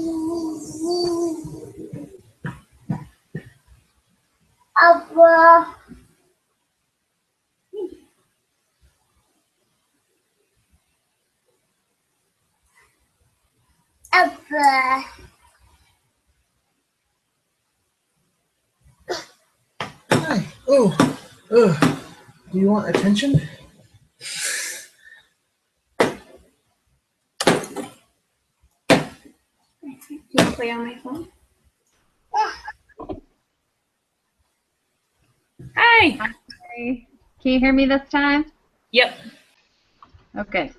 Hi. Oh. Ugh. Do you want attention? Can you play on my phone? Hi. Hi. Can you hear me this time? Yep. Okay.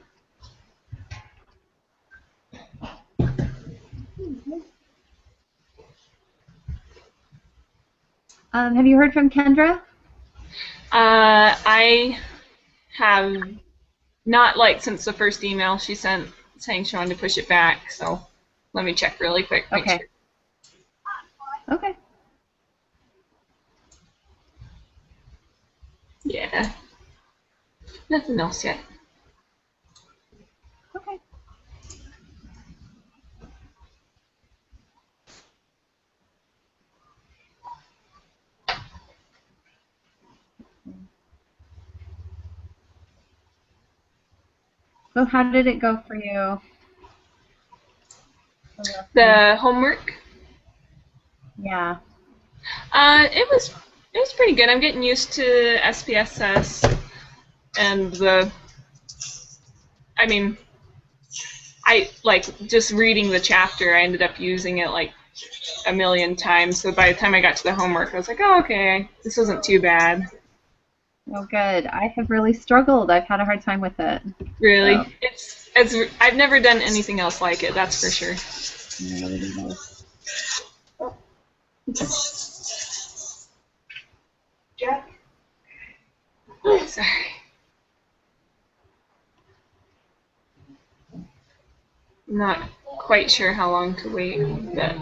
Have you heard from Kendra? I have not since the first email she sent saying she wanted to push it back, so let me check really quick. Okay. Sure. Okay. Yeah. Nothing else yet. Okay. So how did it go for you? The homework? Yeah. It was pretty good. I'm getting used to SPSS and I just reading the chapter, I ended up using it like a million times. So by the time I got to the homework, I was like, oh, okay, this wasn't too bad. Oh, good. I have really struggled. I've had a hard time with it. Really? So. I've never done anything else like it, that's for sure. Jack? Sorry. I'm not quite sure how long to wait, but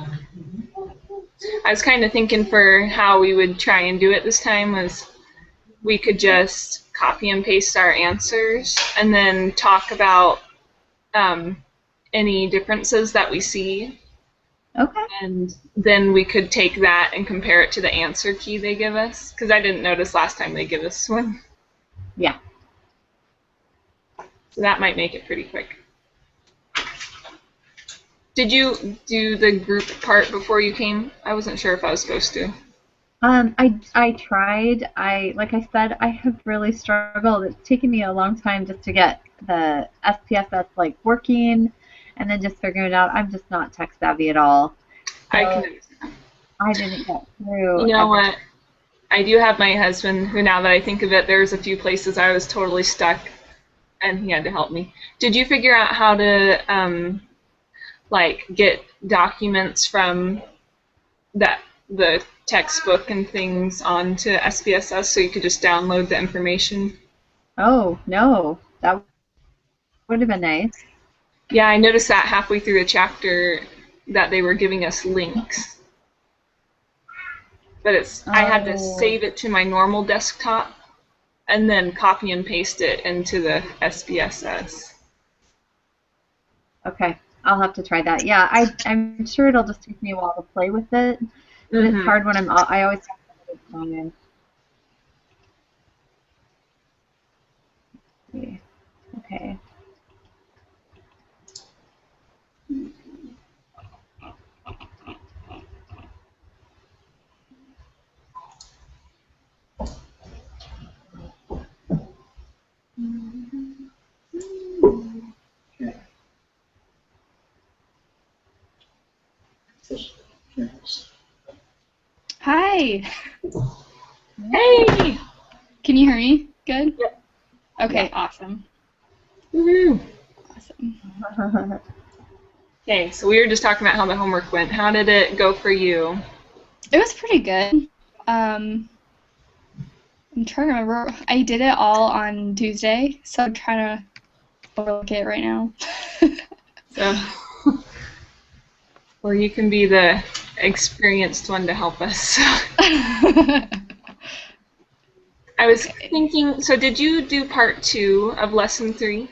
I was kind of thinking for how we would try and do it this time was we could just copy and paste our answers and then talk about any differences that we see. Okay. And then we could take that and compare it to the answer key they give us, because I didn't notice last time they give us one. Yeah. So that might make it pretty quick. Did you do the group part before you came? I wasn't sure if I was supposed to. I tried. Like I said, I have really struggled. It's taken me a long time just to get the SPSS working, and then just figuring it out. I'm just not tech savvy at all. So I can understand. I didn't get through. You know what? I do have my husband who, now that I think of it, there's a few places I was totally stuck, and he had to help me. Did you figure out how to get documents from the textbook and things onto SPSS so you could just download the information? Oh, no. That would have been nice. Yeah, I noticed that halfway through the chapter that they were giving us links. But I had to save it to my normal desktop and then copy and paste it into the SPSS. Okay. I'll have to try that. Yeah, I'm sure it'll just take me a while to play with it. But it's hard when I always have to sign in. Okay. Hi. Hey! Can you hear me? Good? Yep. Okay, Yeah. awesome. Woohoo! Awesome. Okay, so we were just talking about how the homework went. How did it go for you? It was pretty good. I'm trying to remember. I did it all on Tuesday, so I'm trying to overlook it right now. So, well, you can be the experienced one to help us. I was thinking, so did you do part 2 of lesson 3?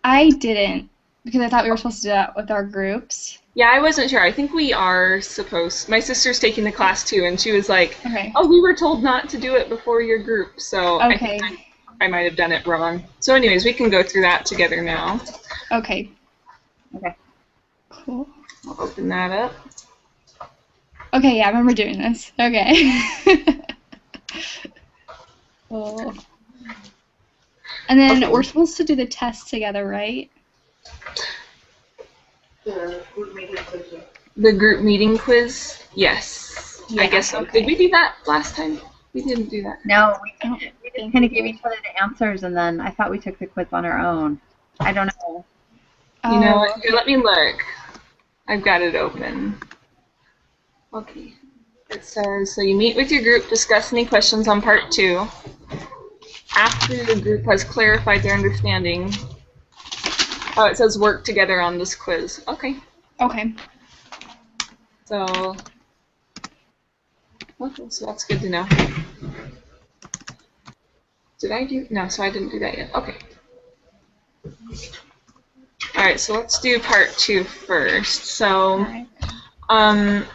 I didn't, because I thought we were supposed to do that with our groups. Yeah, I wasn't sure. I think we are supposed. My sister's taking the class too, and she was like, Okay. "Oh, we were told not to do it before your group." So I Okay. think I might have done it wrong. So, anyways, we can go through that together now. Okay. Okay. Cool. I'll open that up. Okay, yeah, I remember doing this. Okay. Cool. And then Okay. we're supposed to do the test together, right? The group meeting quiz? Yes. I Yeah, guess so. okay. Did we do that last time? We didn't do that. No, we I don't didn't. We just think kind of we gave did. each other the answers, and then I thought we took the quiz on our own. I don't know. You know Oh, what? Here, let me look. I've got it open. Okay. It says, so you meet with your group, discuss any questions on part 2. After the group has clarified their understanding, oh, it says work together on this quiz. Okay. okay. So, okay, so that's good to know. Did I do? No, so I didn't do that yet. Okay. All right, so let's do part 2 first. So, Alright.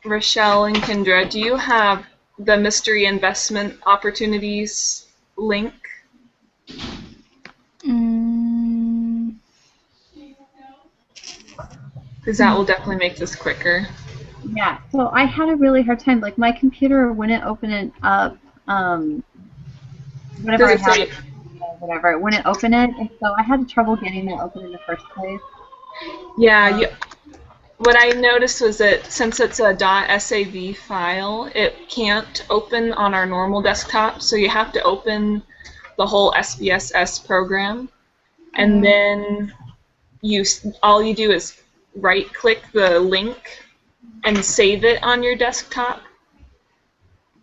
Rochelle and Kendra, do you have the mystery investment opportunities link? Mm, Because that will definitely make this quicker. Yeah. So I had a really hard time. Like my computer wouldn't open it up. Whatever I Does it had, say? whatever, it wouldn't open it, and so I had trouble getting it open in the first place. Yeah, what I noticed was that since it's a .sav file, it can't open on our normal desktop, so you have to open the whole SPSS program, and then all you do is right-click the link and save it on your desktop,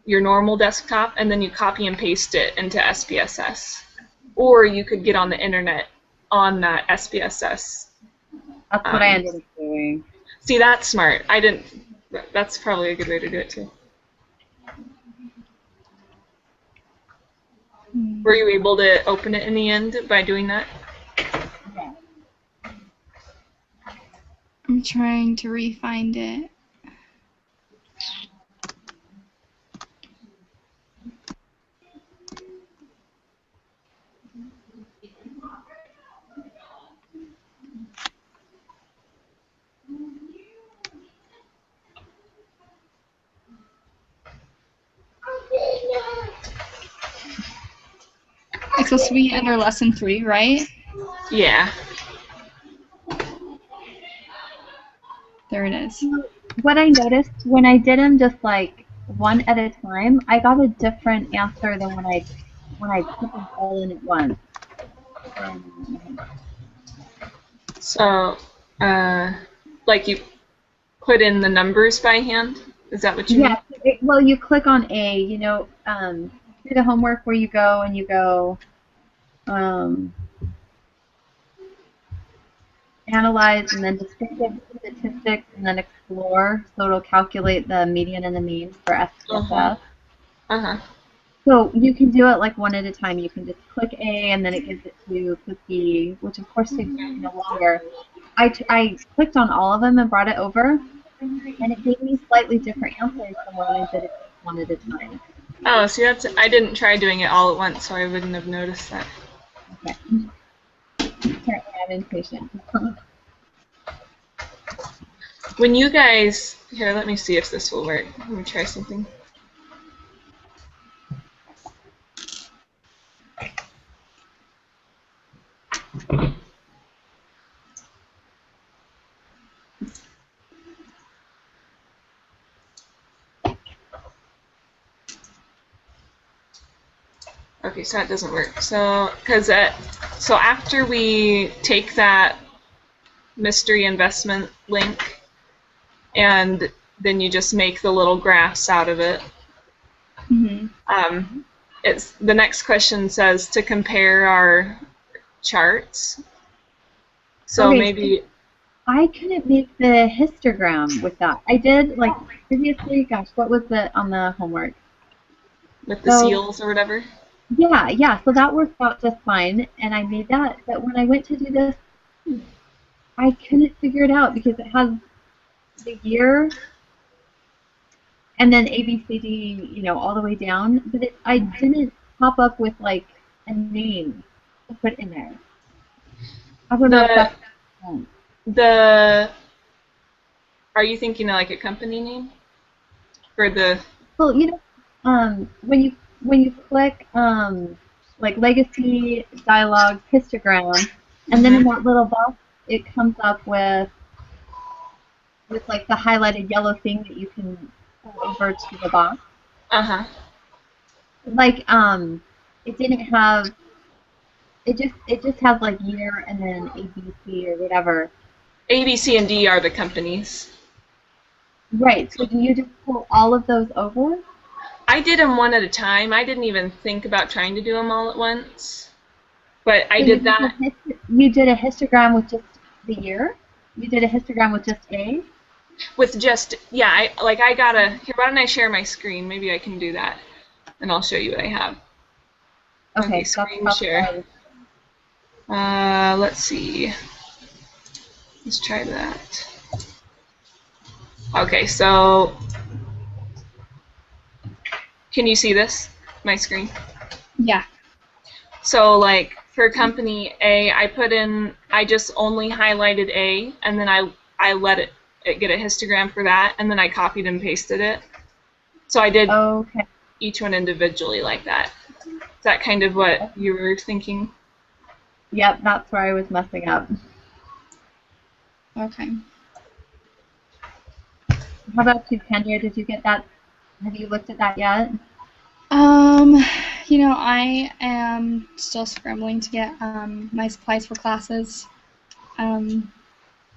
your normal desktop, and then you copy and paste it into SPSS. Or you could get on the internet on that SPSS. That's what I ended up doing. See, that's smart. I didn't. That's probably a good way to do it too. Were you able to open it in the end by doing that? Yeah. I'm trying to re-find it. It's supposed to be under lesson 3, right? Yeah. There it is. What I noticed when I did them just like one at a time, I got a different answer than when I put them all in at once. So, like you put in the numbers by hand? Is that what you mean? Yeah. Well, you click on A. Do the homework where you go and you go. Analyze and then descriptive statistics and then explore. So it'll calculate the median and the mean for SPSS. Uh-huh. So you can do it like one at a time. You can just click A and then it gives it to you, click B, which of course takes longer. I clicked on all of them and brought it over, and it gave me slightly different answers than when I did it one at a time. Oh, see, I didn't try doing it all at once, so I wouldn't have noticed that. Okay. Apparently I'm impatient. When you guys, here, let me see if this will work. Let me try something. Okay, so that doesn't work. So after we take that mystery investment link, and then you just make the little graphs out of it. Mm-hmm. It's the next question says to compare our charts. So Okay, maybe I couldn't make the histogram with that. I did like previously. Gosh, what was it on the homework? with the seals or whatever. Yeah. So that worked out just fine, and I made that. But when I went to do this I couldn't figure it out because it has the year and then A, B, C, D, you know, all the way down. But I didn't pop up with like a name to put in there. I don't know if The that's the are you thinking of like a company name for the? well, you know, when you click like legacy dialogue histogram, and then in that little box it comes up with like the highlighted yellow thing that you can pull over to the box. Uh-huh. Like it didn't have it just has like year and then ABC or whatever. A, B, C, and D are the companies. Right. So do you just pull all of those over? I did them one at a time. I didn't even think about trying to do them all at once. But I So did that. You did a histogram with just the year? You did a histogram with just A? With just, yeah, I gotta, here, why don't I share my screen? Maybe I can do that. And I'll show you what I have. Okay, that's screen probably share. Let's see. Let's try that. Okay, so can you see this? My screen? Yeah. So like for company A, I just only highlighted A, and then I let it get a histogram for that, and then I copied and pasted it. So I did each one individually like that. Is that kind of what you were thinking? Yep, that's where I was messing up. Okay. How about you, Kendra? Did you get that? Have you looked at that yet? You know, I am still scrambling to get my supplies for classes.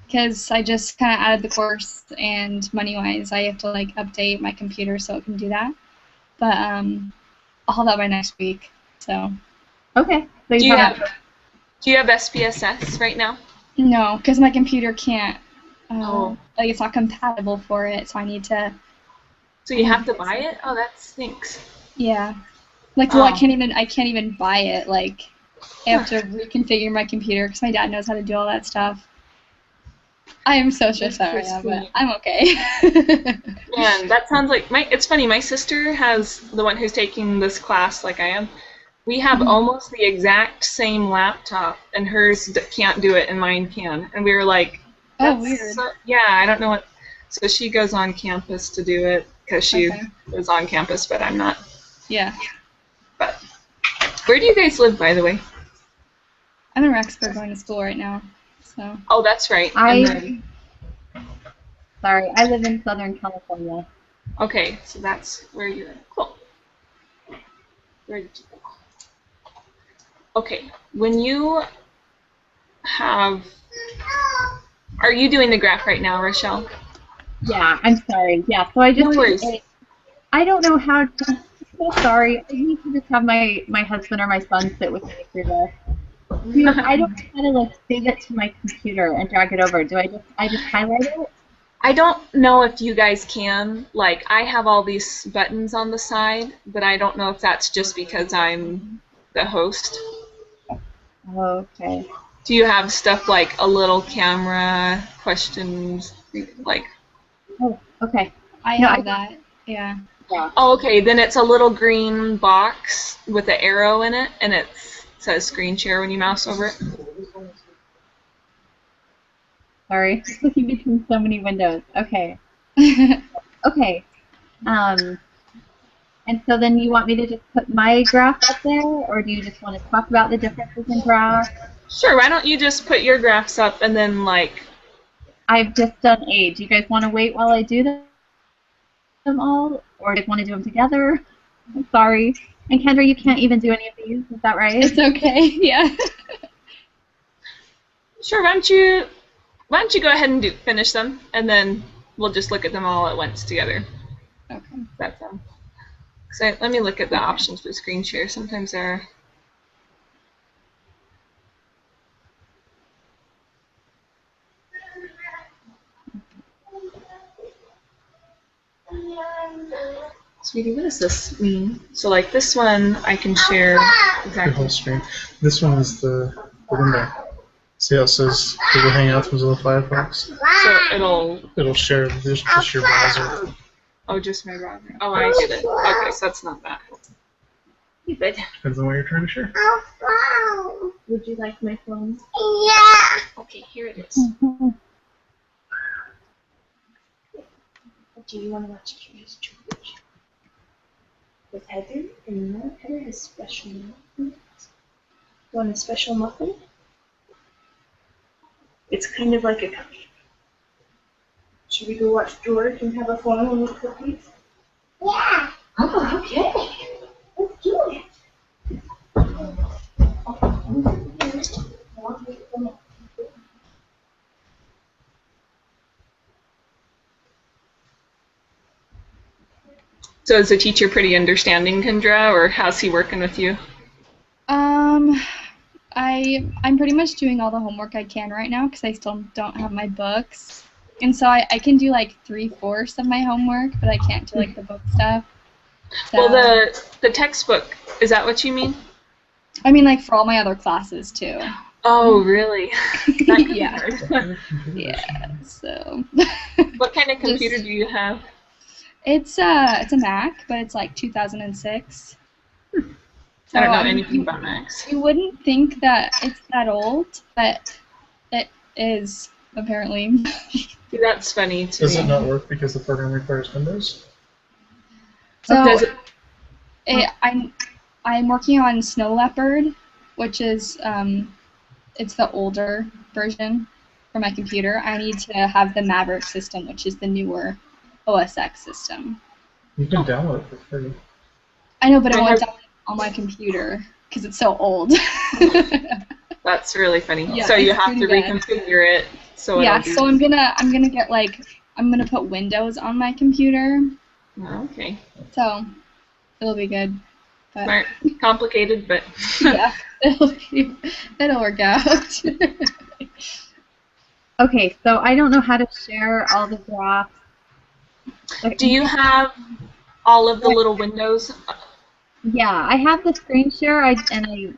Because I just kind of added the course, and money-wise, I have to like update my computer so it can do that. But I'll have that by next week. So. Okay. So do you have SPSS right now? No, because my computer can't. Like it's not compatible for it, so I need to. So you have to buy it? Oh, that stinks. Yeah. Like, well, I can't even buy it. Like, I have to reconfigure my computer because my dad knows how to do all that stuff. I am so stressed out right now, but I'm okay. Man, that sounds like it's funny. My sister has the one who's taking this class, like I am. We have almost the exact same laptop, and hers can't do it, and mine can. And we were like, oh, weird. Yeah, I don't know what. So she goes on campus to do it because she is on campus, but I'm not. Yeah. But where do you guys live, by the way? I'm in Rexburg going to school right now. So. Oh, that's right. Sorry, I live in Southern California. Okay, so that's where you're at. Cool. Where did you go? Okay, when you have... Are you doing the graph right now, Rochelle? Yeah, I'm sorry. Yeah, so I just... No worries. I don't know how to... I'm so sorry. I need to just have my husband or my son sit with me through this. I don't know how to like save it to my computer and drag it over. Do I just highlight it? I don't know if you guys can. Like, I have all these buttons on the side, but I don't know if that's just because I'm the host. Okay. Do you have stuff like a little camera, questions, like? Oh, okay. I have that. Yeah. Oh, okay. Then it's a little green box with an arrow in it, and it says screen share when you mouse over it. Sorry, looking between so many windows. Okay. Okay. And so then you want me to just put my graph up there, or do you just want to talk about the differences in graphs? Sure. Why don't you just put your graphs up and then like. I've just done A. Do you guys want to wait while I do them all, or do you want to do them together? I'm sorry. And Kendra, you can't even do any of these. Is that right? It's okay. Yeah. Sure. Why don't you go ahead and finish them, and then we'll just look at them all at once together. Okay. That's So let me look at the options for screen share. Sometimes there are. Sweetie, what does this mean? So like this one, I can share The exactly. whole screen. This one is the window. See how it says Google Hangouts was on Firefox? So It'll share just your browser. oh, just my browser. Oh, I get it. Okay, so that's not that. Good. Depends on what you're trying to share. Would you like my phone? Okay, here it is. Do you want to watch Curious George? With Heather, and you know Heather has special muffins. Want a special muffin? It's kind of like a cupcake. Should we go watch George and have a fun and eat cookies? Yeah. Oh, okay. Let's do it. So is the teacher pretty understanding, Kendra, or how's he working with you? I'm pretty much doing all the homework I can right now because I still don't have my books. And so I can do like 3/4 of my homework, but I can't do like the book stuff. So, Well, the textbook, is that what you mean? I mean, like for all my other classes too. Oh, really? That could be Yeah. hard. Yeah. So. What kind of computer do you have? It's a Mac, but it's like 2006. So, I don't know anything about Macs. You wouldn't think that it's that old, but it is apparently. See, that's funny to Does me. it not work because the program requires Windows? So Does it? I'm working on Snow Leopard, which is it's the older version for my computer. I need to have the Maverick system, which is the newer OS X system. You can download it for free. I know, but it I won't have- download on my computer because it's so old. That's really funny. Yeah, so you it's have to pretty bad. reconfigure it. So Yeah, it'll so I'm gonna get like I'm gonna put Windows on my computer, Oh, okay. so it'll be good. But Smart. Complicated, but yeah, it'll work out. Okay, so I don't know how to share all the drafts. Like, do you have all of the little windows? Yeah, I have the screen share, I can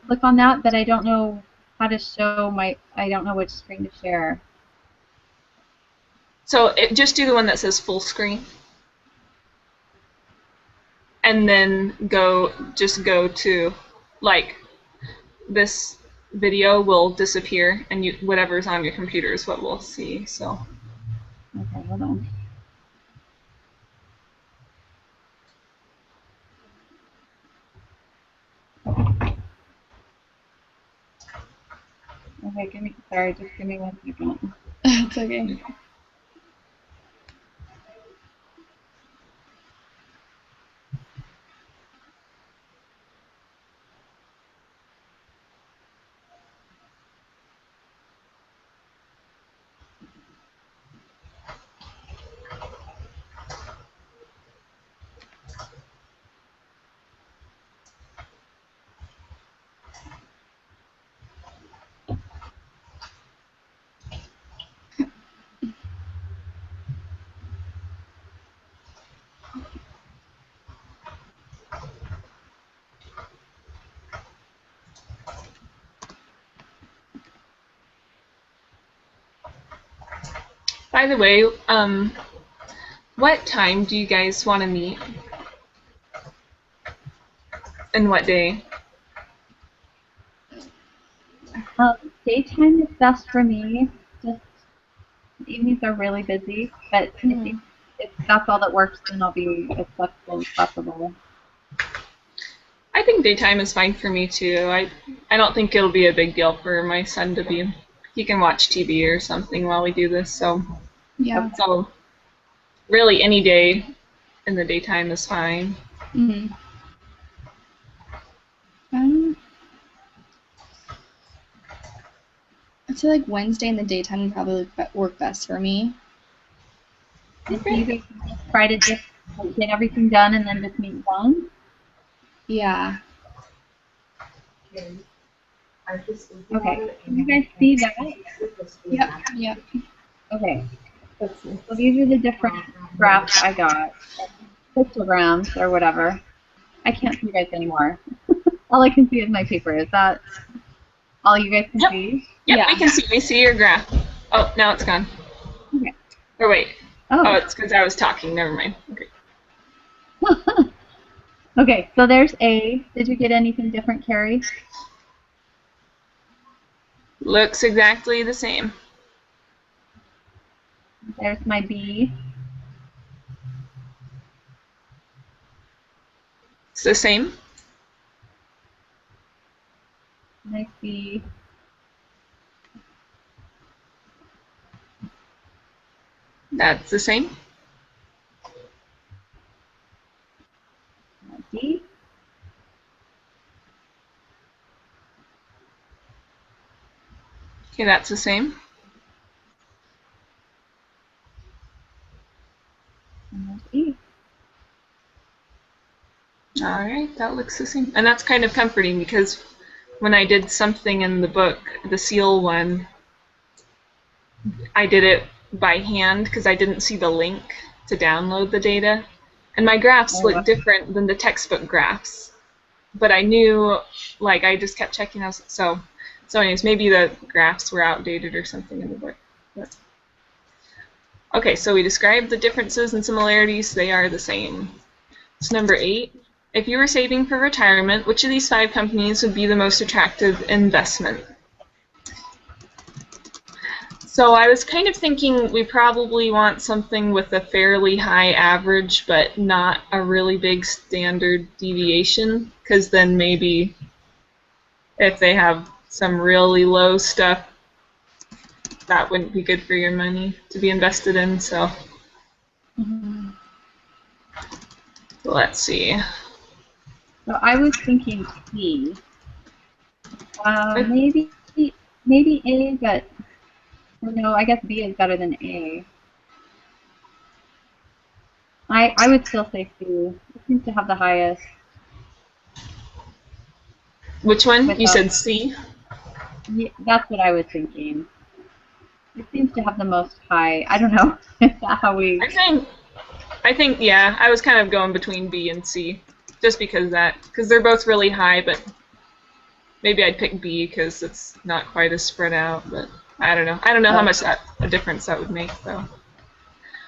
click on that, but I don't know how to show I don't know which screen to share. So just do the one that says full screen. And then just go to, like, this video will disappear, and whatever's on your computer is what we'll see. So Okay, hold on. Okay, just give me 1 second. It's okay. by the way, what time do you guys want to meet? And what day? Daytime is best for me. Just evenings are really busy, but if that's all that works, then I'll be as flexible as possible. I think daytime is fine for me too. I don't think it'll be a big deal for my son to be. He can watch TV or something while we do this. So really any day in the daytime is fine. Mm-hmm. I'd say like Wednesday in the daytime would probably work best for me. And so you guys try to just get everything done and then just meet one? Yeah. Okay. Can you guys see that? Yep. Okay. So these are the different graphs I got. Pictograms or whatever. I can't see you guys anymore. All I can see is my paper. Is that all you guys can Yep. see? Yep, Yeah. we can see. We see your graph. Oh, now it's gone. Okay. Or wait. Oh, Oh. it's because I was talking. Never mind. Okay. Okay, so there's A. Did you get anything different, Carrie? Looks exactly the same. There's my B. It's the same. My C. That's the same. My D. Okay, that's the same. And there's E. All right, that looks the same. And that's kind of comforting because when I did something in the book, the seal one, I did it by hand because I didn't see the link to download the data. And my graphs look different than the textbook graphs. But I knew, like, I just kept checking out. So anyways, maybe the graphs were outdated or something in the book. But. Okay, so we described the differences and similarities. They are the same. So number 8. If you were saving for retirement, which of these 5 companies would be the most attractive investment? So I was kind of thinking we probably want something with a fairly high average, but not a really big standard deviation, because then maybe if they have some really low stuff, that wouldn't be good for your money to be invested in. So let's see. So I was thinking C. Maybe A, but no, I guess B is better than A. I would still say C. It seems to have the highest. Which one? You said C? Yeah, that's what I was thinking. It seems to have the most high. I don't know. Is that how we? I think yeah. I was kind of going between B and C, just because they're both really high. But maybe I'd pick B because it's not quite as spread out. But I don't know. I don't know how much a difference that would make though.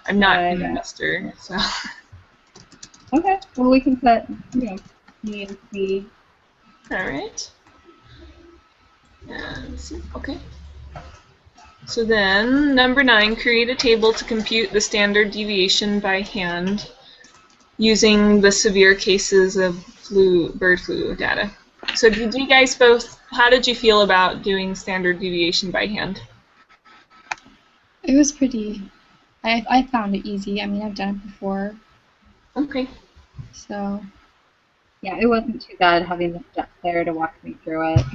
I'm not an investor, so. Okay. Well, we can put B and C. All right. And C. Okay. So then, number 9, create a table to compute the standard deviation by hand using the severe cases of bird flu data. So did you guys both, how did you feel about doing standard deviation by hand? It was pretty, I found it easy. I mean, I've done it before. Okay. So. Yeah, it wasn't too bad having the steps there to walk me through it.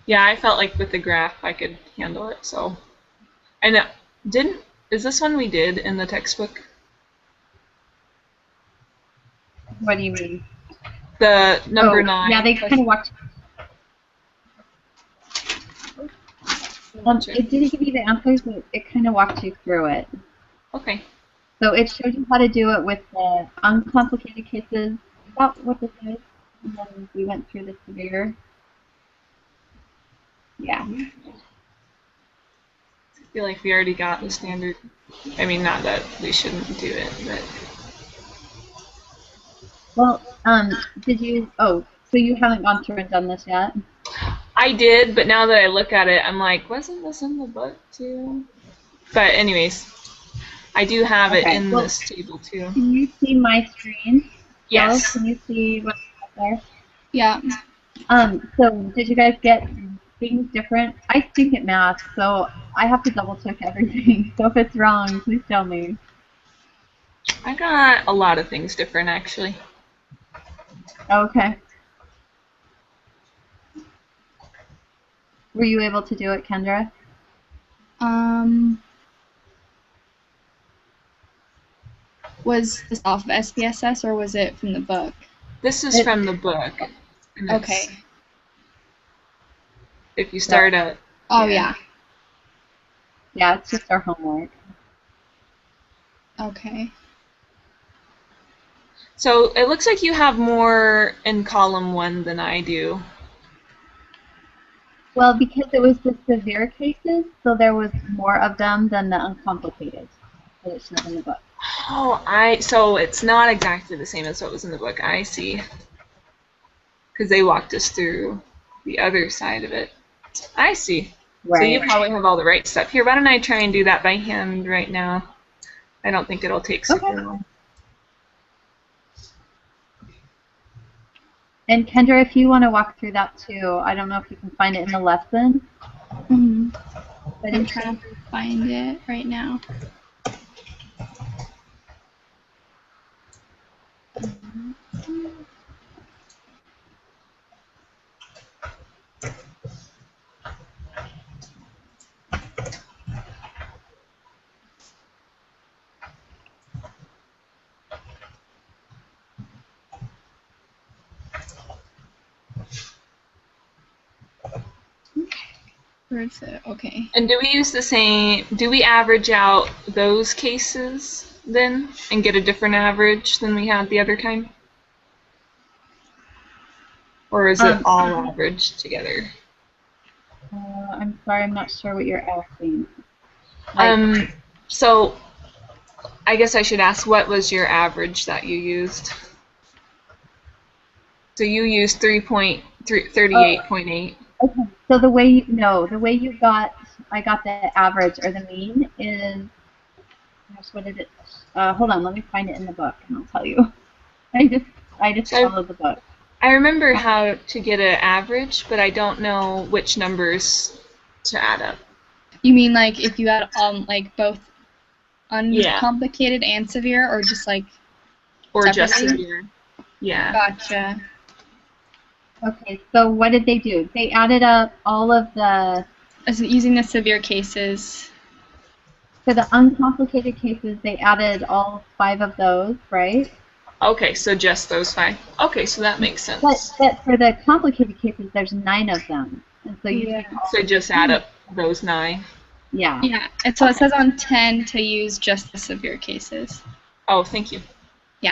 Yeah, I felt like with the graph I could handle it, so. And is this one we did in the textbook? What do you mean? The number 9. Yeah, they kind of walked. It didn't give you the answers, but it kind of walked you through it. Okay. So it showed you how to do it with the uncomplicated cases. Is that what this is? And then we went through the severe. Yeah. I feel like we already got the standard. I mean, not that we shouldn't do it, but. Well, did you? Oh, so you haven't gone through and done this yet? I did, but now that I look at it, I'm like, wasn't this in the book too? But anyways, I do have it in this table too. Can you see my screen? Yes. Can you see what's there? Yeah. So did you guys get things different? I think it math, so I have to double check everything. So if it's wrong, please tell me. I got a lot of things different actually. Okay. Were you able to do it, Kendra? Was this off of SPSS or was it from the book? This is from the book. Okay. If you start at. Oh, yeah. Yeah, it's just our homework. Okay. So it looks like you have more in column 1 than I do. Well, because it was the severe cases, so there was more of them than the uncomplicated that it showed in the book. Oh, so it's not exactly the same as what was in the book. I see. Because they walked us through the other side of it. I see. So you Right. probably have all the right stuff. Here, why don't I try and do that by hand right now? I don't think it'll take super Okay. long. And Kendra, if you want to walk through that too, I don't know if you can find it in the lesson, Mm-hmm. but I'm it's trying to find it right now. Where is it? Okay. And do we use the same, do we average out those cases then and get a different average than we had the other time? Or is it all averaged together? I'm sorry, I'm not sure what you're asking. Like, So I guess I should ask, what was your average that you used? So you used 38.8. okay, so the way the way I got the average or the mean is, gosh, what did it? Hold on, let me find it in the book and I'll tell you. I just So followed the book. I remember how to get an average, but I don't know which numbers to add up. You mean like if you had like both Yeah. uncomplicated and severe, or just like Or just separately? severe. Yeah. Gotcha. Okay, so what did they do? They added up all of Using the severe cases. for the uncomplicated cases, they added all 5 of those, right? Okay, so just those 5. Okay, so that makes sense. But for the complicated cases, there's 9 of them. And so you take all So just add up those 9. Yeah. Yeah, and so it says on 10 to use just the severe cases. Oh, thank you. Yeah.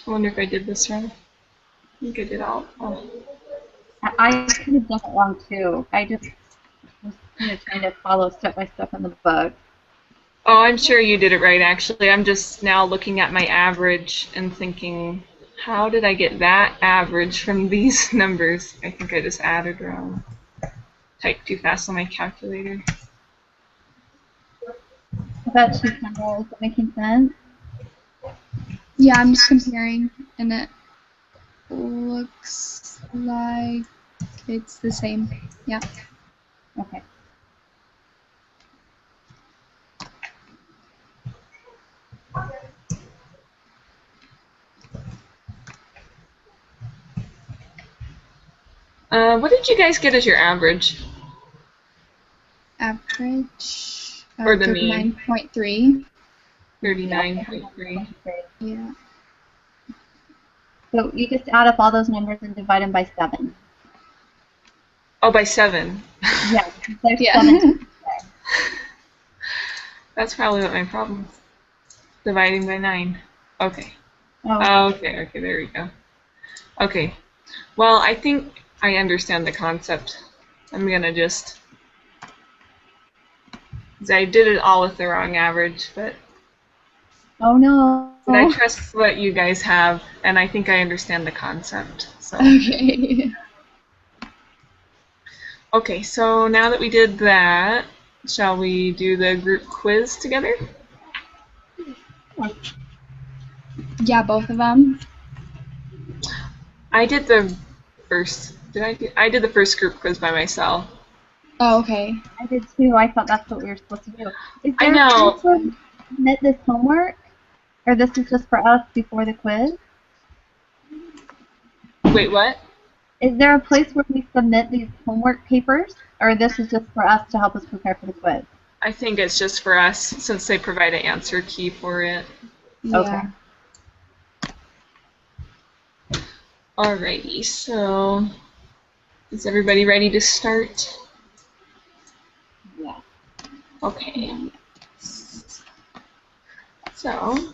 I wonder if I did this wrong. I think I did all. Oh. I could have done it wrong too. I just was kind of trying to follow step by step in the book. Oh, I'm sure you did it right, actually. I'm just now looking at my average and thinking, how did I get that average from these numbers? I think I just added wrong. Typed too fast on my calculator. About 200, is that making sense? Yeah, I'm just comparing, and it looks like it's the same. Yeah. Okay. What did you guys get as your average? Average Or the mean? 39.3. 39.3. Yeah. So you just add up all those numbers and divide them by 7. Oh, by 7. Yeah, there's Yeah. 7. That's probably what my problem is. Dividing by 9. Okay. Oh, Okay, there we go. Okay. Well, I think I understand the concept. I'm gonna just... I did it all with the wrong average, but no. I trust what you guys have, and I think I understand the concept. So Okay. okay, so now that we did that, shall we do the group quiz together? Yeah, both of them. I did the first. I did the first group quiz by myself. Oh, okay. I did too. I thought that's what we were supposed to do. Is I there know. a place where we submit this homework? Or this is just for us before the quiz? Wait, what? Is there a place where we submit these homework papers? Or this is just for us to help us prepare for the quiz? I think it's just for us since they provide an answer key for it. Yeah. Okay. Alrighty, so is everybody ready to start? Yeah. Okay. So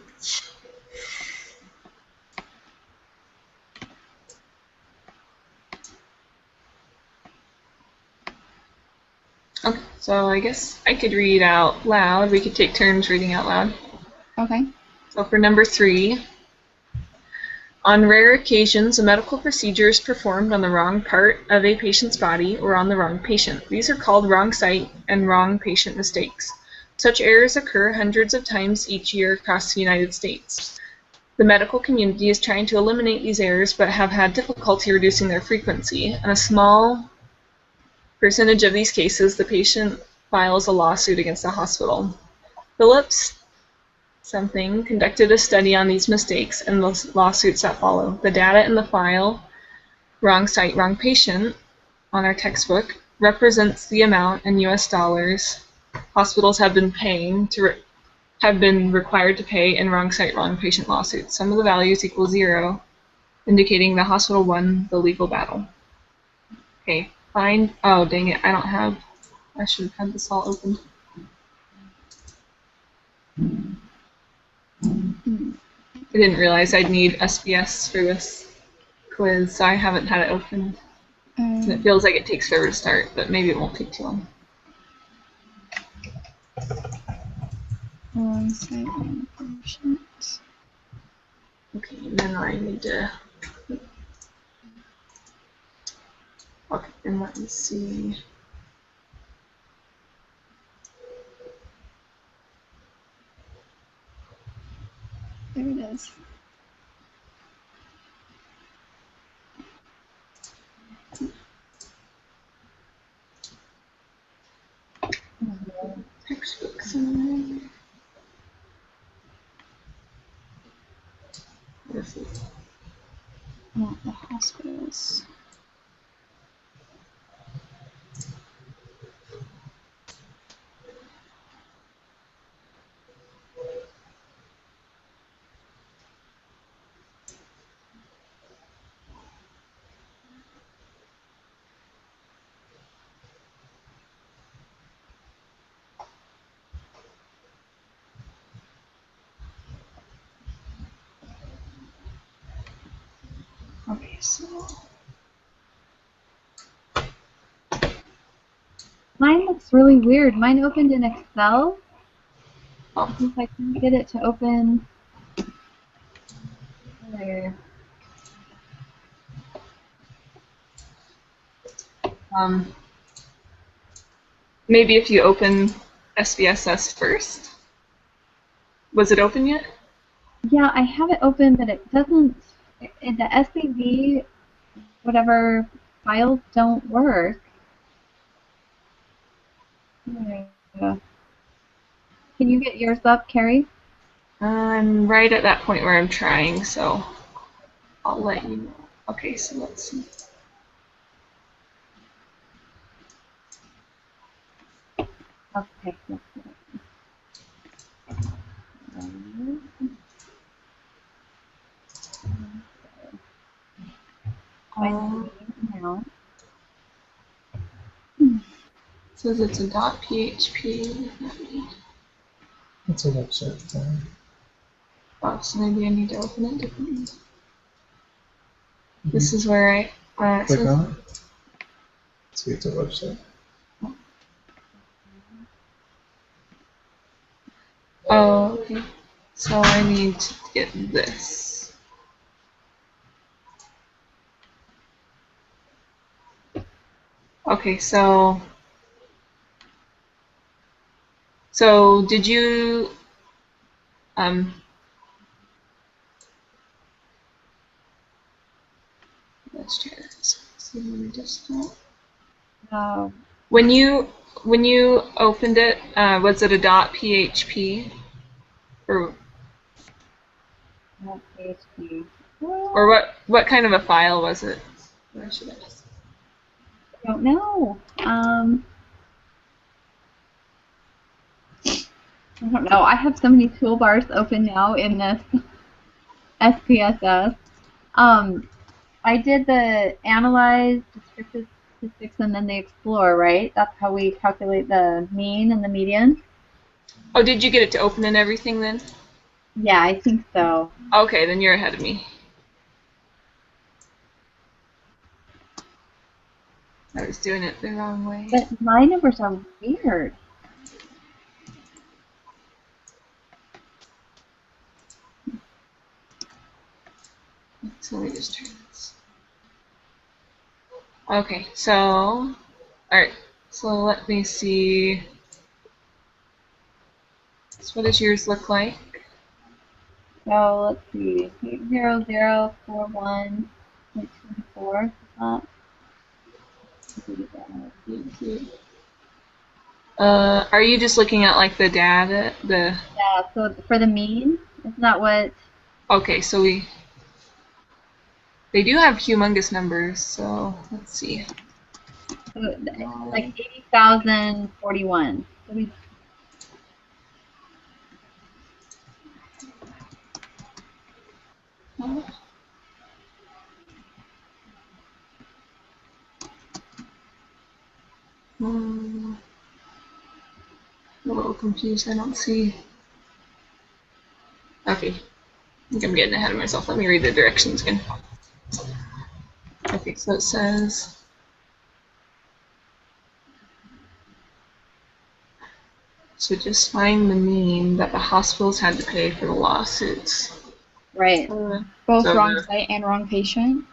okay, so I guess I could read out loud. We could take turns reading out loud. Okay. So for number 3, on rare occasions, a medical procedure is performed on the wrong part of a patient's body or on the wrong patient. These are called wrong site and wrong patient mistakes. Such errors occur hundreds of times each year across the United States. The medical community is trying to eliminate these errors but have had difficulty reducing their frequency. In a small percentage of these cases, the patient files a lawsuit against the hospital. Phillips conducted a study on these mistakes and the lawsuits that follow. The data in the file, wrong site, wrong patient, on our textbook, represents the amount in US dollars hospitals have been required to pay in wrong site, wrong patient lawsuits. Some of the values equal 0, indicating the hospital won the legal battle. Okay, fine. Oh, dang it, I should have had this all open. I didn't realize I'd need SBS for this quiz, so I haven't had it open. And it feels like it takes forever to start, but maybe it won't take too long. Wrong site, wrong patient. Okay, and then I need to... Okay, and let me see... There it is. Textbooks. This is... Not the hospitals. Okay, so Mine looks really weird. Mine opened in Excel. oh, See if I can get it to open. There. maybe if you open SPSS first. Was it open yet? Yeah, I have it open, but it doesn't. The SCV, whatever files don't work. There we go. Can you get yours up, Carrie? I'm right at that point where I'm trying, so I'll let you know. Okay, so let's see. Okay. Let's get it. Now. Says it's a .php. It's a website thing. Oh, so maybe I need to open it differently. This is where it Click says, on it. See, it's a website. oh, okay. So I need to get this. Okay, so did you let's try this. See if we just when you opened it, was it a .php or PHP. what kind of a file was it? Where should I just... I don't know. I don't know. I have so many toolbars open now in this SPSS. I did the analyze, descriptive statistics, and then the explore, right? That's how we calculate the mean and the median. Oh, did you get it to open and everything then? Yeah, I think so. Okay, then you're ahead of me. I was doing it the wrong way. But my numbers are weird. So let me just try this. Okay, so, alright, so let me see. So what does yours look like? So let's see, 80041.24. Are you just looking at like the data? Yeah, so for the mean, isn't that what? Okay, so they do have humongous numbers, so let's see. So like 80,041. So we I'm a little confused. I don't see. Okay, I think I'm getting ahead of myself. Let me read the directions again. Okay, so it says. So just find the mean that the hospitals had to pay for the lawsuits. Right. Both So wrong site and wrong patient.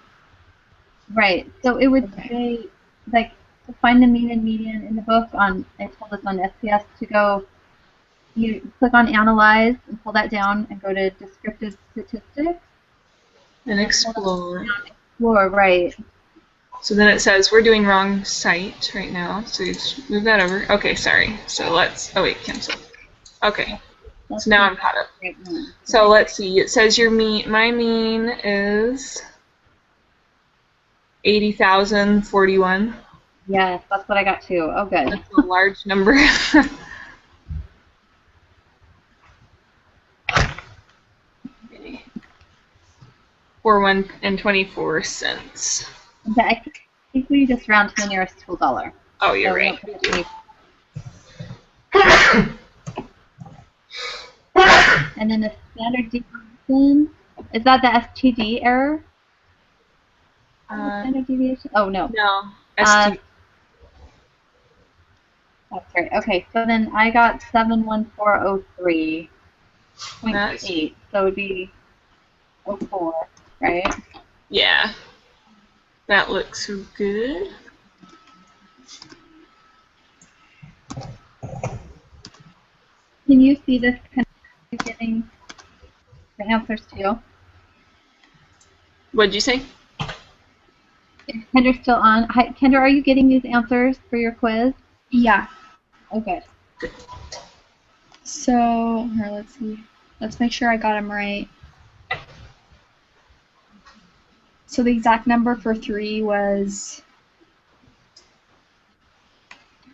Right. So it would say, like, to find the mean and median in the book on, it told us on SPS to go, you click on Analyze and pull that down and go to Descriptive Statistics. And explore. Explore, right. So then it says we're doing wrong site right now. So you just move that over. Okay, sorry. So let's, oh wait, cancel. Okay. So now I'm caught up. So let's see. It says your mean, my mean is 80,041. Yes, that's what I got too. Oh, good. That's a large number. 4.24 cents. But I think we just round to the nearest whole dollar. Oh, you're So we right. don't put And then the standard deviation, is that the STD error? Standard deviation? Oh, no. No, Uh, ST. That's right. Okay, so then I got 71403.8, That's, so it would be 04, right? yeah, that looks good. Can you see this kind of getting the answers too? What'd you say? Is Kendra still on? Hi, Kendra, are you getting these answers for your quiz? Yeah. Okay. So, here, let's see. Let's make sure I got them right. So the exact number for 3 was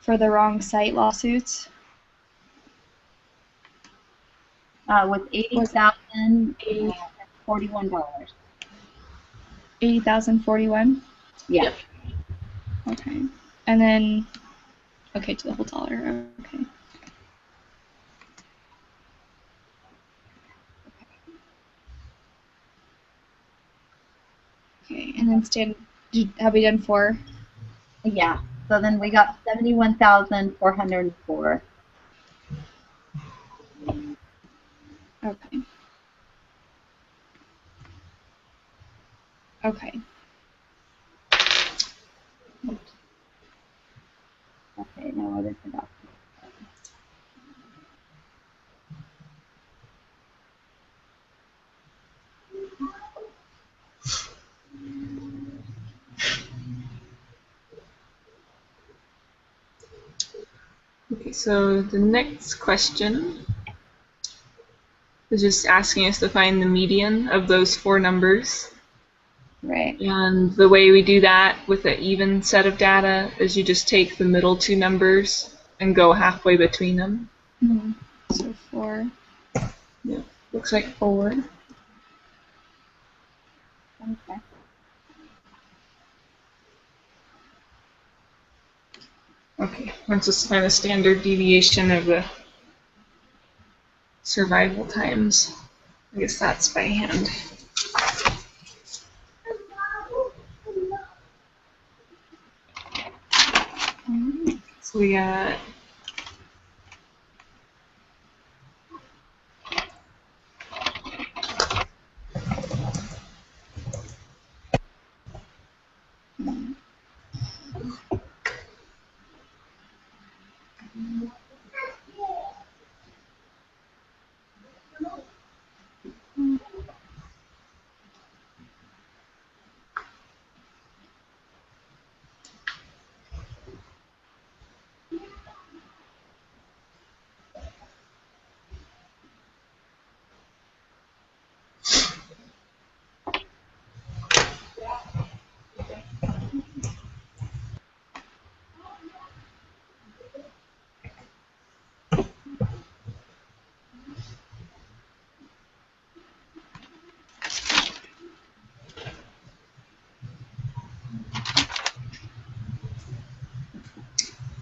for the wrong site lawsuits. With $80,041. $80,041. Yeah. Yep. Okay. And then, okay, to the whole dollar. Okay. Okay, and then have we done 4? Yeah. So then we got 71,404. Okay. Okay. Okay, now what is the document? Okay, so the next question is just asking us to find the median of those 4 numbers. Right. And the way we do that with an even set of data is you just take the middle 2 numbers and go halfway between them. So 4. Yeah, looks like 4. Okay. Okay, let's just find the standard deviation of the survival times. I guess that's by hand. So we got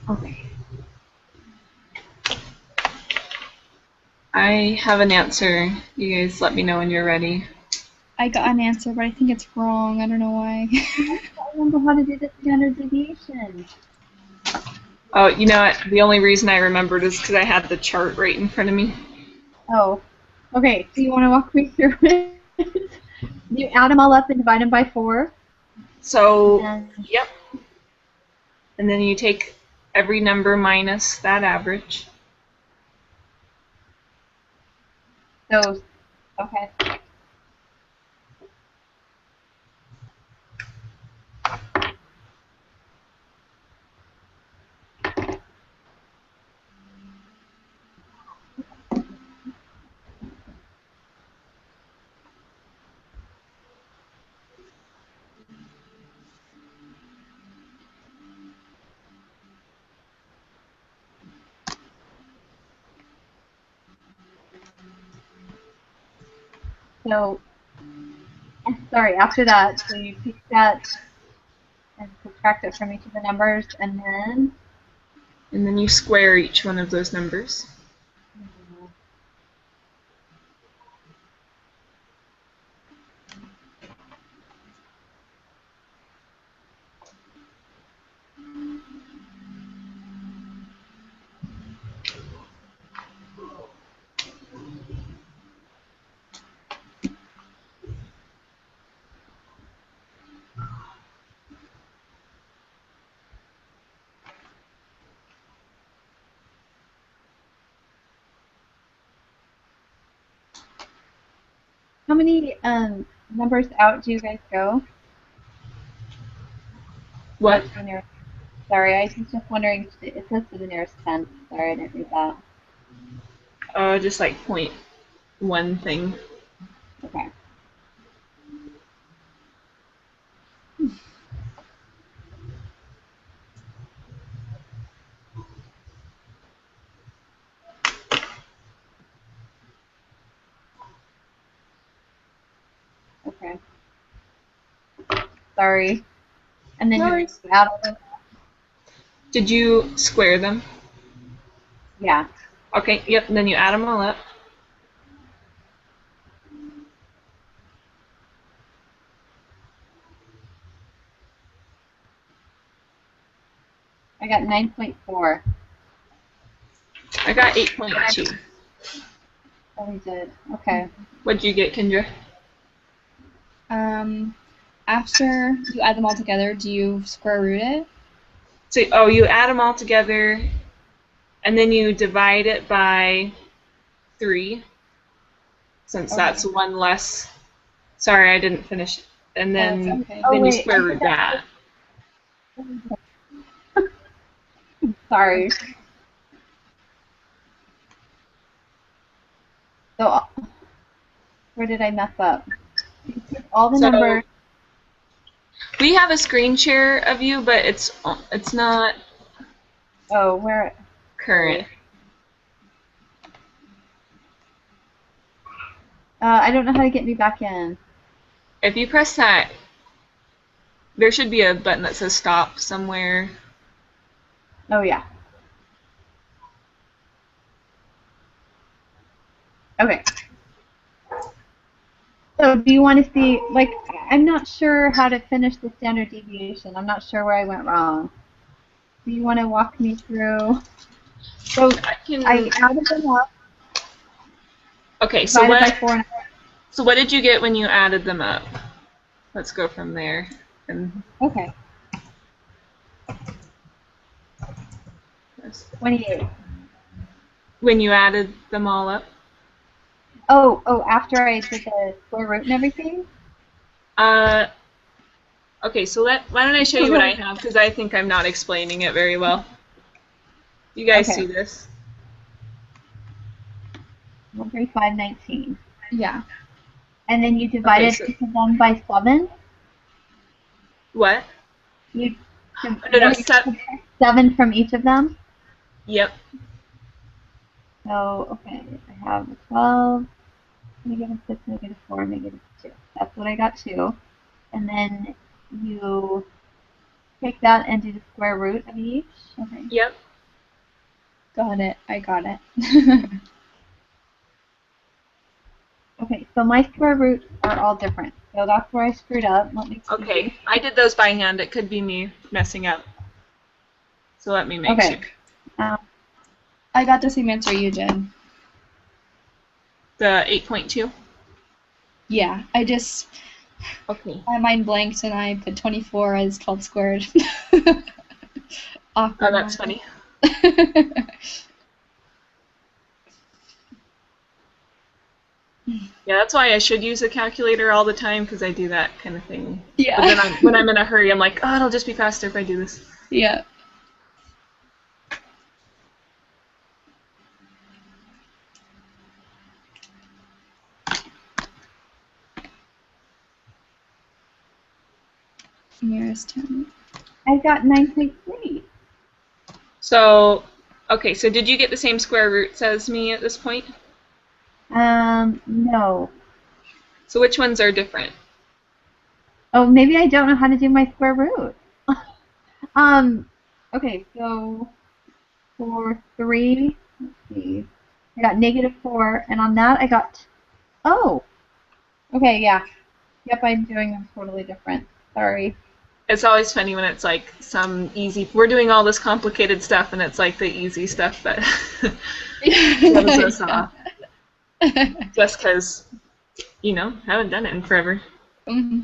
okay. I have an answer. You guys let me know when you're ready. I got an answer, but I think it's wrong. I don't know why. I remember how to do the standard deviation. Oh, you know what? The only reason I remembered is because I had the chart right in front of me. Oh. Okay, so you want to walk me through it? You add them all up and divide them by 4. So, And yep. And then you take every number minus that average. those. Okay. So, sorry, after that, so you take that and subtract it from each of the numbers, and then And then you square each one of those numbers. How many numbers out do you guys go? What? To the nearest, sorry, I was just wondering. It says to the nearest tenth. Sorry, I didn't read that. Oh, just like point one thing. Okay. Okay. Sorry. And then No you worries. add all those. Did you square them? Yeah. Okay, yep, and then you add them all up. I got 9.4. I got 8.2. Oh, we did. Okay. What'd you get, Kendra? After you add them all together, do you square root it? So, oh, you add them all together, and then you divide it by 3, since Okay. that's one less. Sorry, I didn't finish. And That's then, okay. Oh, then you wait, square I root did that. that. Sorry. So, where did I mess up? You took all the So numbers. we have a screen share of you, but it's not Oh, where? current. I don't know how to get me back in. If you press that, there should be a button that says stop somewhere. Oh, yeah. Okay. So do you want to see, like, I'm not sure how to finish the standard deviation. I'm not sure where I went wrong. Do you want to walk me through? So I can. I added them up, Okay, so divided by what? 4. And So what did you get when you added them up? Let's go from there. And okay, 28. when you added them all up. Oh, after I did the square root and everything? Okay, so why don't I show you what I have, because I think I'm not explaining it very well. You guys Okay. see this? 135.19. Yeah. And then you divided so- each of them by 7? What? You No, you subtract 7 from each of them? Yep. So, okay, I have 12, -6, -4, -2. That's what I got too. And then you take that and do the square root of each. Okay. Yep. Got it. I got it. Okay, so my square roots are all different. So that's where I screwed up. Let me see. Okay, I did those by hand. It could be me messing up. So let me make Okay. sure. I got the same answer you did. The 8.2? Yeah. Okay. My mind blanked and I put 24 as 12 squared. Oh, Awkward. that's funny. Yeah, that's why I should use a calculator all the time, because I do that kind of thing. Yeah. But then when I'm in a hurry, I'm like, oh, it'll just be faster if I do this. Yeah. Nearest 10. I got 9.3. So, okay, so did you get the same square roots as me at this point? No. So which ones are different? Oh, maybe I don't know how to do my square root. Okay, so for 3, let's see, I got -4, and on that I got, oh, okay, yeah. Yep, I'm doing them totally different. Sorry. It's always funny when it's like some easy, we're doing all this complicated stuff, and it's like the easy stuff that throws us off. Just because, haven't done it in forever. Mm-hmm.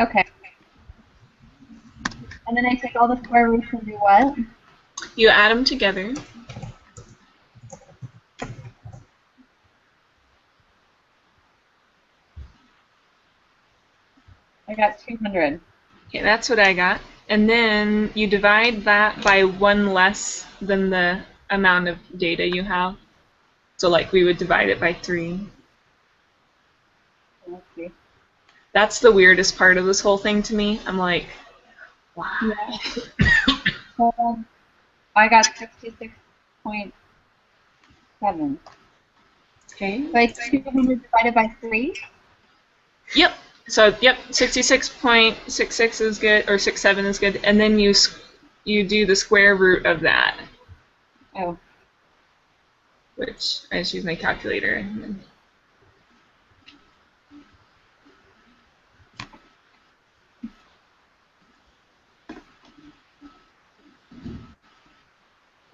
Okay. And then I take all the square roots and do what? You add them together. I got 200. Okay, that's what I got. And then you divide that by 1 less than the amount of data you have. So like we would divide it by 3. Let's see. That's the weirdest part of this whole thing to me. I'm like, wow. Yeah. I got 66.7. Okay. So it's 200 divided by 3? Yep. So yep, 66.66 is good, or 67 is good, and then you do the square root of that, Oh. which I just use my calculator. And then,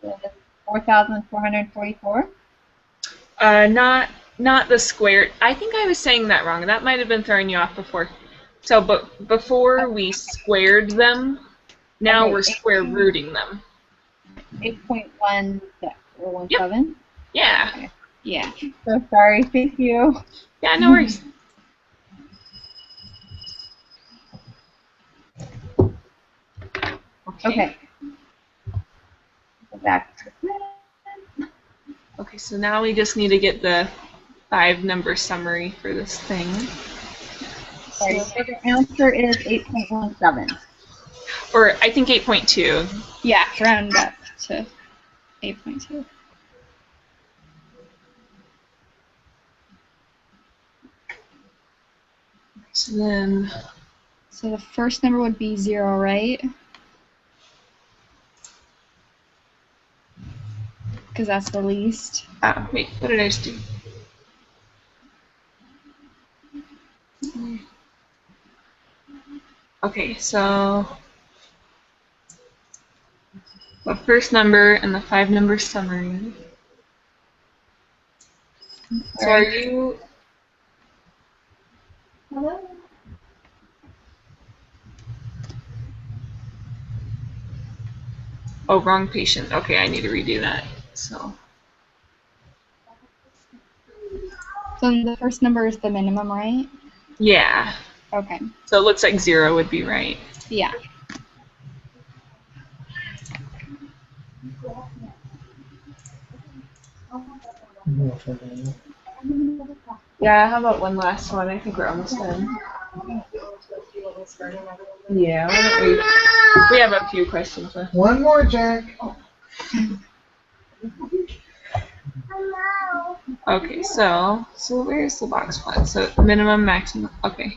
So that's 4,444? not the square. I think I was saying that wrong. That might have been throwing you off before. So, but before we squared them, now Okay, we're square rooting them. 8.16 or 17? Yeah. Okay. Yeah. So sorry. Thank you. Yeah, no worries. Okay. Go back to Okay, so now we just need to get the 5-number summary for this thing. sorry. So the answer is 8.17. Or I think 8.2. Yeah, round up to 8.2. So then, So the first number would be 0, right? Because that's the least. oh, wait, what did I just do? Okay, so the first number and the 5-number summary. So are you... Hello? Oh, wrong patient. Okay, I need to redo that. So So the first number is the minimum, right? yeah. Okay. So it looks like 0 would be right. Yeah. Yeah, how about one last one? I think we're almost done. Yeah, why don't we have a few questions left. One more, Jack. Okay, so where's the box plot? So minimum, maximum, okay.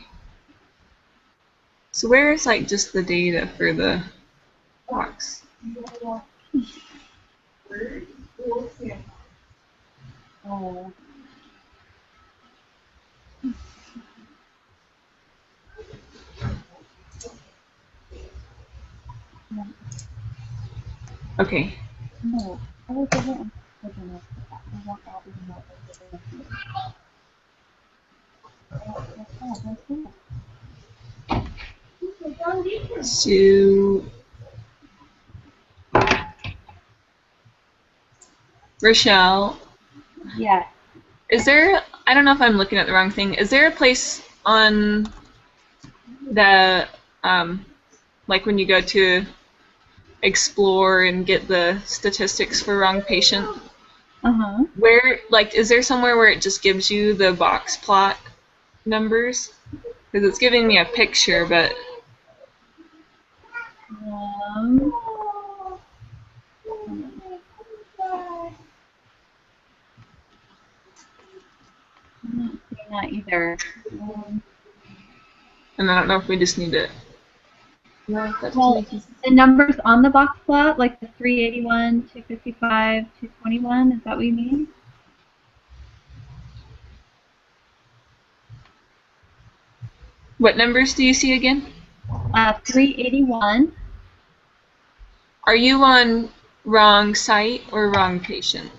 So where's like just the data for the box? Oh. Okay. No. I was thinking I want all these numbers. So Rochelle, Yeah. is there, I don't know if I'm looking at the wrong thing, is there a place on the, like when you go to explore and get the statistics for wrong patient, Uh-huh. where, like, is there somewhere where it just gives you the box plot numbers? Because it's giving me a picture, but Um, I'm not seeing that either. and I don't know if we just need to. No, that doesn't Well, make sense. the numbers on the box plot, like the 381, 255, 221, is that what you mean? What numbers do you see again? 381. Are you on wrong site or wrong patient?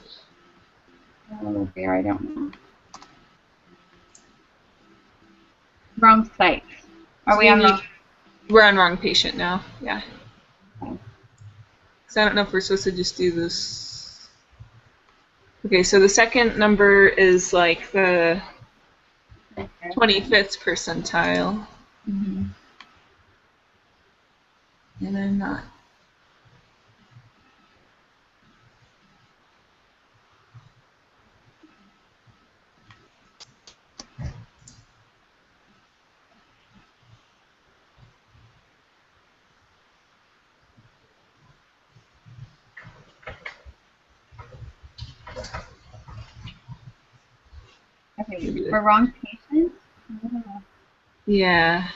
Oh dear, I don't know. Wrong site. Are we on wrong? We're on wrong patient now. Yeah. Okay. So I don't know if we're supposed to just do this. Okay, so the second number is like the 25th percentile. Mm-hmm. And I'm not. Okay, for wrong patient? Oh, Yeah.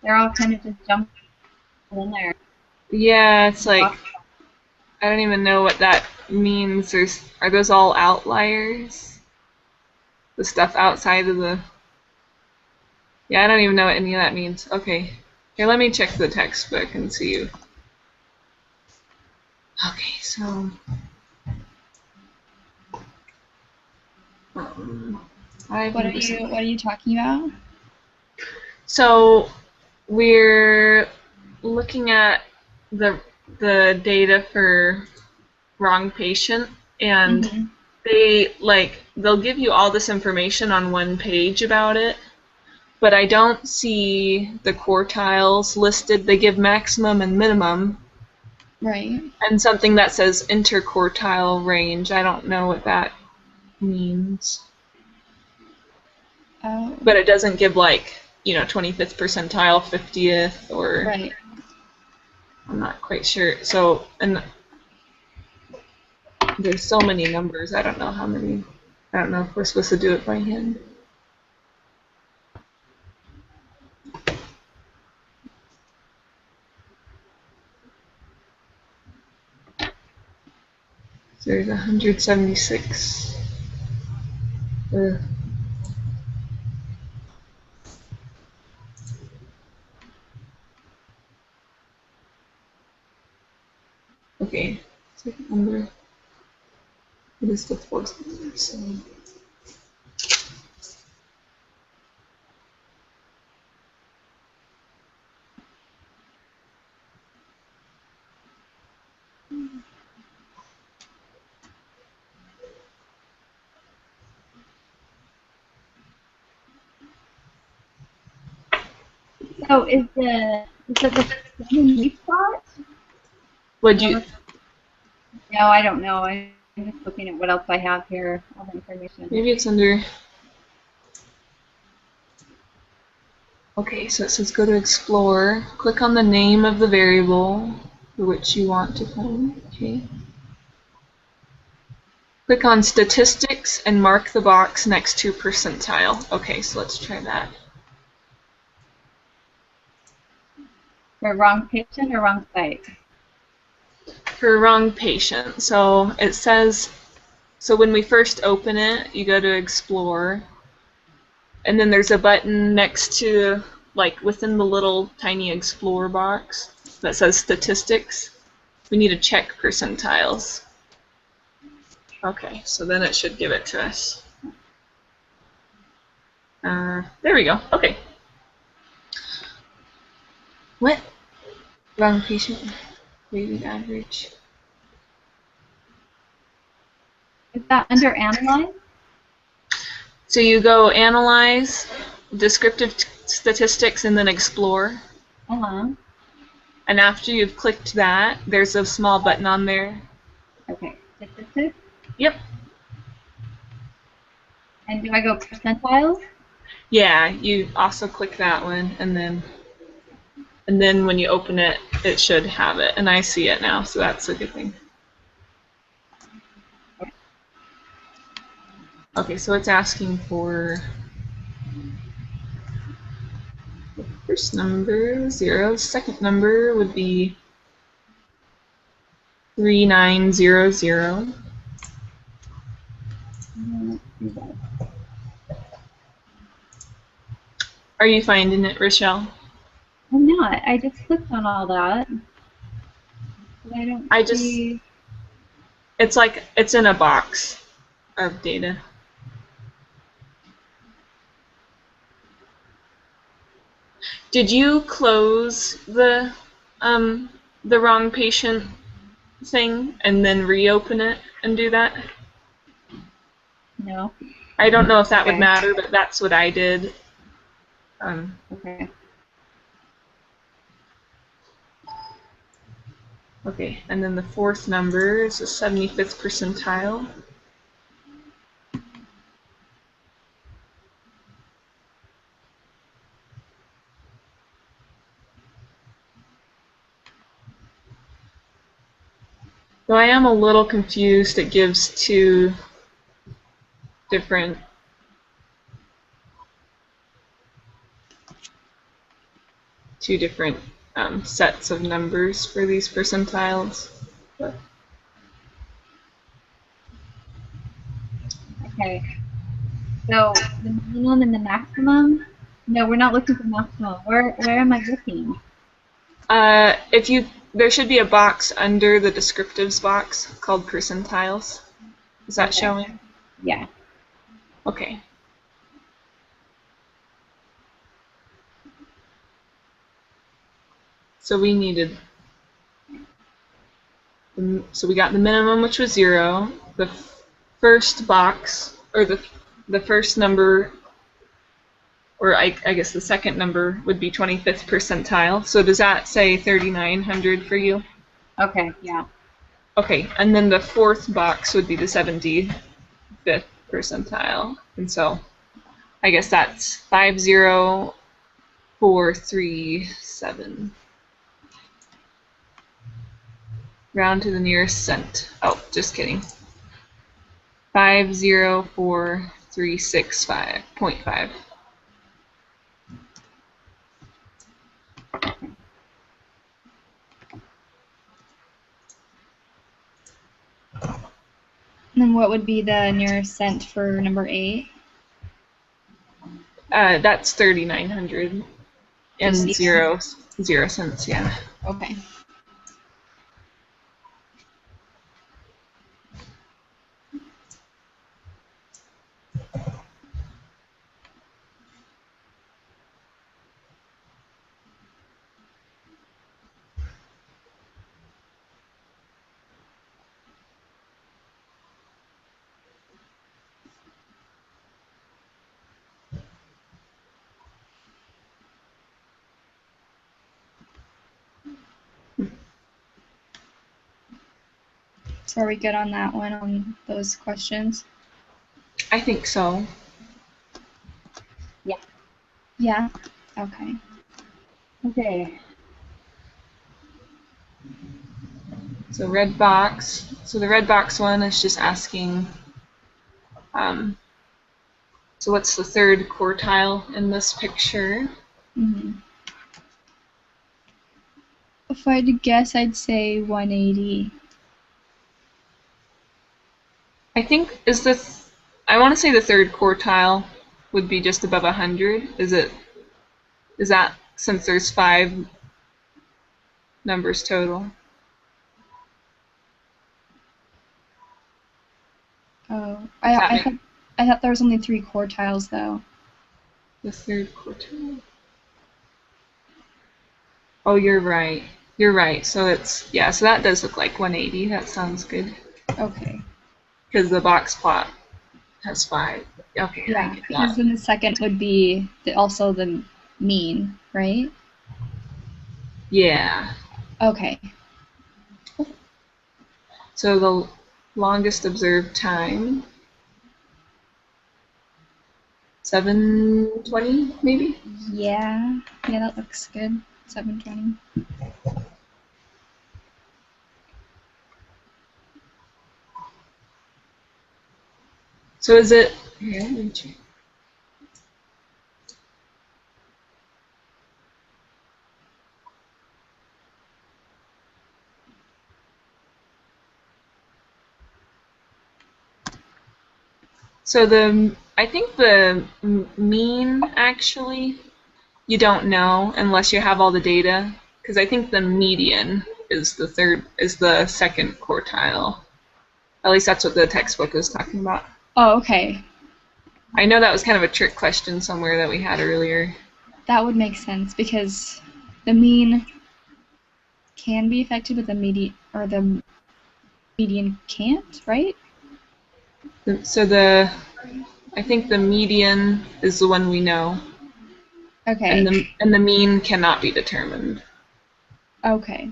they're all kind of just jumping in there. Yeah, it's like, I don't even know what that means. Are those all outliers? The stuff outside of the... Yeah, I don't even know what any of that means. Okay. Here, let me check the textbook and see. Okay, so... What are you talking about? So we're looking at the data for wrong patient, and they'll give you all this information on one page about it, but I don't see the quartiles listed. They give maximum and minimum. Right. And something that says interquartile range. I don't know what that means. Oh. But it doesn't give 25th percentile, 50th, or... Right. I'm not quite sure. So, and there's so many numbers. I don't know how many. I don't know if we're supposed to do it by hand. So there's 176. Okay, second number. What is the fourth number? So, So is it the same spot? would you? No, I don't know. I'm just looking at what else I have here, all the information. Maybe it's under. Okay, so it says go to Explore. Click on the name of the variable for which you want to find. Okay. Click on Statistics and mark the box next to percentile. Okay, so let's try that. For wrong patient or wrong site? For wrong patient. So it says, so when we first open it, you go to Explore, and then there's a button next to, within the little tiny Explore box that says Statistics. We need to check percentiles. Okay, so then it should give it to us. There we go. Okay. What? Wrong patient. Weighted average. Is that under Analyze? So you go Analyze, Descriptive Statistics, and then Explore. Uh-huh. And after you've clicked that, there's a small button on there. Okay. Statistics? Yep. And do I go percentiles? Yeah, you also click that one, and then when you open it, it should have it. And I see it now, so that's a good thing. Okay, so it's asking for the first number, 0. Second number would be 3900. Are you finding it, Rochelle? I'm not. I just clicked on all that. But I don't see... It's like it's in a box of data. Did you close the wrong patient thing and then reopen it and do that? No. I don't know if that would Okay. matter, but that's what I did. Okay. Okay, and then the fourth number is the 75th percentile. So I am a little confused. It gives two different sets of numbers for these percentiles. But Okay. So the minimum and the maximum? No, we're not looking for maximum. Where am I looking? there should be a box under the descriptives box called percentiles. Is that Okay. showing? Yeah. Okay. So we needed. So we got the minimum, which was 0. The first box, or the first number, or I guess the second number would be 25th percentile. So does that say 3,900 for you? Okay, yeah. Okay, and then the fourth box would be the 75th percentile. And so I guess that's 50437. Round to the nearest cent. Oh, just kidding. 504,365.5. And then what would be the nearest cent for number 8? That's 3,900 and Just 0 cents. Yeah. Okay. So are we good on that one, on those questions? I think so. Yeah? Okay. Okay. So red box. So the red box one is just asking. So what's the third quartile in this picture? Mm-hmm. If I had to guess, I'd say 180. I think I want to say the third quartile would be just above 100. Is that since there's 5 numbers total? Oh, I thought there was only 3 quartiles though. The third quartile. Oh, you're right. You're right. So so that does look like 180. That sounds good. Okay. Because the box plot has 5. Okay, I Yeah, get because that. then the second would be also the mean, right? Yeah. Okay. So the longest observed time, 720 maybe? Yeah. Yeah, that looks good. 720. So is it here? Let me check. So I think the mean actually you don't know unless you have all the data, because I think the median is the second quartile. At least that's what the textbook was talking about. Oh, okay. I know that was kind of a trick question somewhere that we had earlier. that would make sense because the mean can be affected, but the median can't, right? So I think the median is the one we know, Okay. and the mean cannot be determined. Okay.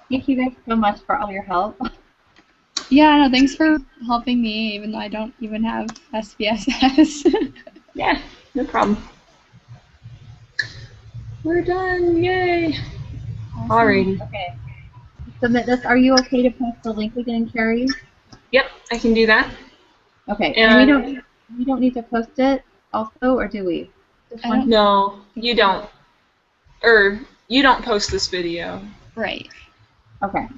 Thank you guys so much for all your help. Yeah, no, thanks for helping me, even though I don't even have SPSS. Yeah, no problem. We're done, yay! Alrighty. Okay. Submit this. Are you okay to post the link again, Carrie? Yep, I can do that. Okay. And And we don't need to post it also, or do we? Just I one? don't- no, you don't. Or you don't post this video. Right. Okay.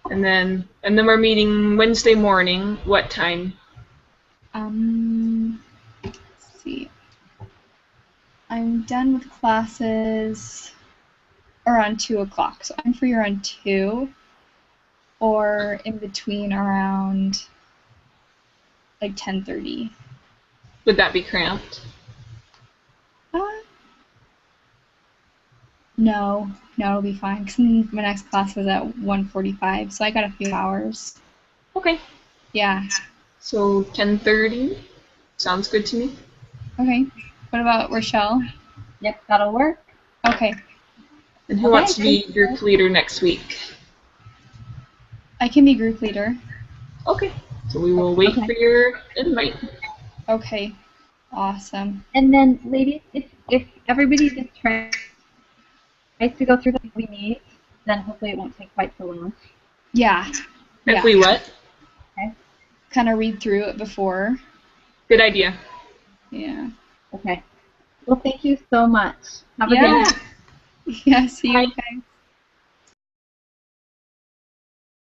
And then we're meeting Wednesday morning. What time? Let's see. I'm done with classes around 2 o'clock, so I'm free around 2, or in between around like 10:30. Would that be cramped? No, it'll be fine. 'Cause my next class was at 1:45, so I got a few hours. Okay. Yeah. So 10:30 sounds good to me. Okay. What about Rochelle? Yep, that'll work. Okay. And who Okay, wants to be thank group leader next week? I can be group leader. Okay. So we will wait Okay. for your invite. Okay. Awesome. And then, ladies, if everybody just tries to go through what we need, then hopefully it won't take quite so long. Yeah. If we what? Kind of read through it before. Good idea. Yeah. Okay. Well, thank you so much. Have a Yeah. good night. Yeah, see you Bye. guys.